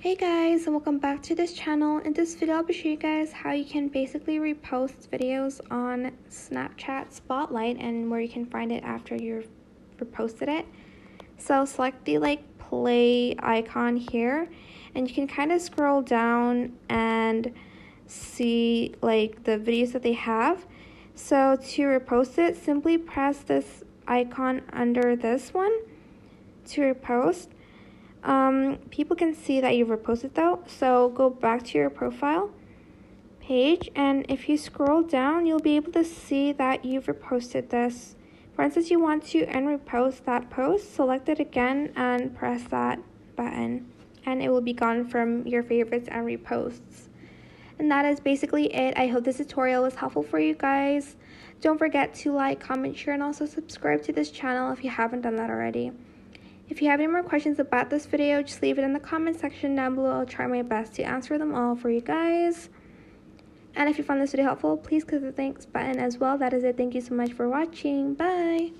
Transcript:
Hey guys, and welcome back to this channel. In this video I'll be showing you guys how you can basically repost videos on Snapchat Spotlight and where you can find it after you've reposted it. So select the play icon here and you can kind of scroll down and see the videos that they have. So to repost it, simply press this icon under this one to repost. People can see that you've reposted though, so go back to your profile page, and if you scroll down you'll be able to see that you've reposted this. For instance, you want to unrepost that post, select it again and press that button and it will be gone from your favorites and reposts. And that is basically it. I hope this tutorial was helpful for you guys. Don't forget to like, comment, share, and also subscribe to this channel if you haven't done that already. If you have any more questions about this video, just leave it in the comment section down below. I'll try my best to answer them all for you guys. And if you found this video helpful, please click the thanks button as well. That is it. Thank you so much for watching. Bye!